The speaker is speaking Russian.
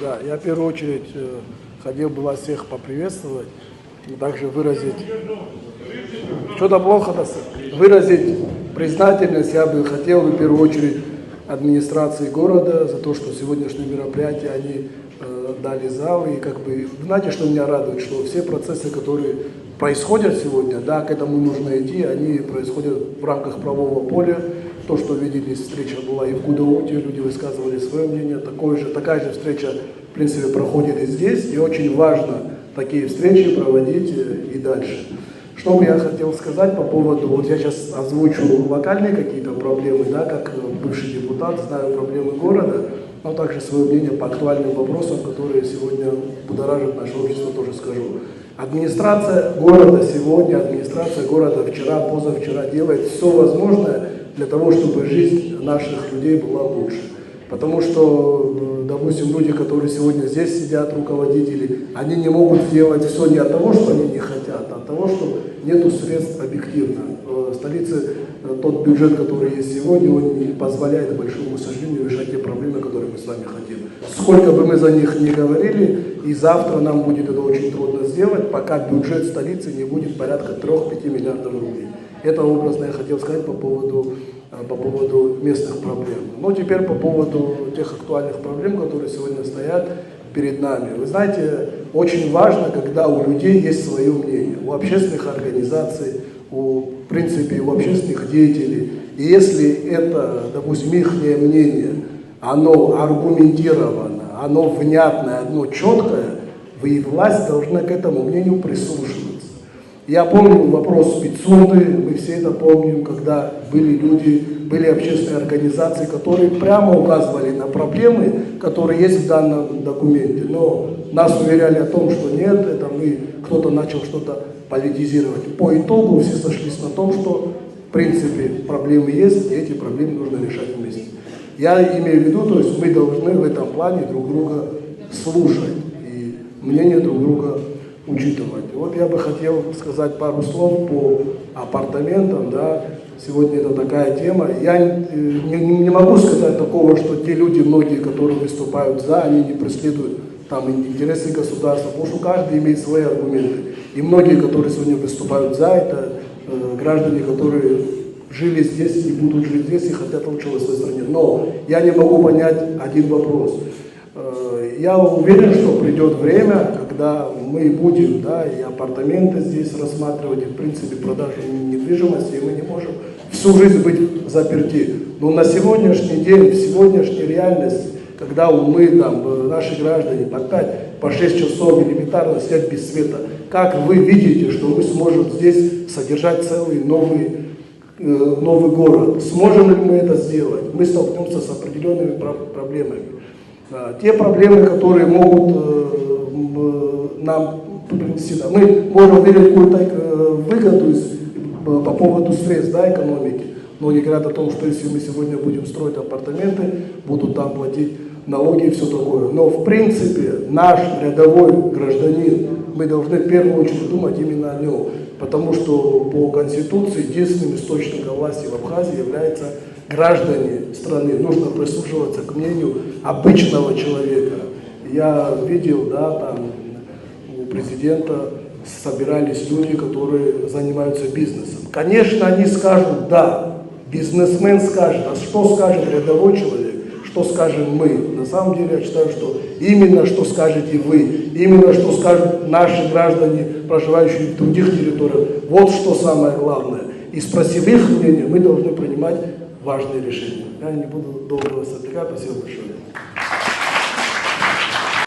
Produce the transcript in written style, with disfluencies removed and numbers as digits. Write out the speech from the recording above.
Да, я в первую очередь хотел бы вас всех поприветствовать и также выразить, что-то плохо, выразить признательность я бы хотел в первую очередь администрации города за то, что сегодняшнее мероприятие они дали зал. И как бы, знаете, что меня радует, что все процессы, которые происходят сегодня, да, к этому нужно идти, они происходят в рамках правового поля. То, что виделись, встреча была и в Гудауте, люди высказывали свое мнение, такая же встреча, в принципе, проходит и здесь, и очень важно такие встречи проводить и дальше. Что бы я хотел сказать по поводу, вот я сейчас озвучу локальные какие-то проблемы, да, как бывший депутат, знаю проблемы города, но также свое мнение по актуальным вопросам, которые сегодня будоражат наше общество, тоже скажу. Администрация города сегодня, администрация города вчера, позавчера делает все возможное для того, чтобы жизнь наших людей была лучше. Потому что, допустим, люди, которые сегодня здесь сидят, руководители, они не могут сделать все не от того, что они не хотят, а от того, что нету средств объективно. В столице тот бюджет, который есть сегодня, он не позволяет, к большому сожалению, решать те проблемы, которые мы с вами хотим. Сколько бы мы за них ни говорили, и завтра нам будет это очень трудно сделать, пока бюджет столицы не будет порядка 3-5 миллиардов рублей. Это образно я хотел сказать по поводу местных проблем. Но теперь по поводу тех актуальных проблем, которые сегодня стоят перед нами. Вы знаете, очень важно, когда у людей есть свое мнение, у общественных организаций, в принципе, у общественных деятелей. И если это, допустим, их мнение, оно аргументировано, оно внятное, оно четкое, вы и власть должны к этому мнению прислушиваться. Я помню вопрос Пицунды, мы все это помним, когда были люди, были общественные организации, которые прямо указывали на проблемы, которые есть в данном документе. Но нас уверяли о том, что нет, это кто-то начал что-то политизировать. По итогу все сошлись на том, что в принципе проблемы есть, и эти проблемы нужно решать вместе. Я имею в виду, то есть мы должны в этом плане друг друга слушать и мнение друг друга учитывать. Вот я бы хотел сказать пару слов по апартаментам, да. Сегодня это такая тема. Я не могу сказать такого, что те люди, многие, которые выступают за, они не преследуют там интересы государства, потому что каждый имеет свои аргументы. И многие, которые сегодня выступают за, это граждане, которые жили здесь и будут жить здесь и хотят лучшего в своей стране. Но я не могу понять один вопрос. Я уверен, что придет время, когда мы будем, да, и апартаменты здесь рассматривать, и в принципе продажу недвижимости, и мы не можем всю жизнь быть заперти. Но на сегодняшний день, в сегодняшней реальности, когда мы, там, наши граждане по 5, по 6 часов элементарно сидят без света, как вы видите, что мы сможем здесь содержать целый новый город? Сможем ли мы это сделать? Мы столкнемся с определенными проблемами. Те проблемы, которые могут нам принести, мы можем видеть какую-то выгоду по поводу средств, да, экономики, но не говорят о том, что если мы сегодня будем строить апартаменты, будут там платить налоги и все такое. Но в принципе наш рядовой гражданин, мы должны в первую очередь думать именно о нем, потому что по Конституции единственным источником власти в Абхазии является граждане страны. Нужно прислушиваться к мнению обычного человека. Я видел, да, там у президента собирались люди, которые занимаются бизнесом. Конечно, они скажут, да, бизнесмен скажет, а что скажет рядовой человек, что скажем мы? На самом деле я считаю, что именно что скажете вы, именно что скажут наши граждане, проживающие в других территориях, вот что самое главное. И спросив их мнение, мы должны принимать важные решения. Я не буду долго вас отвлекать, спасибо большое.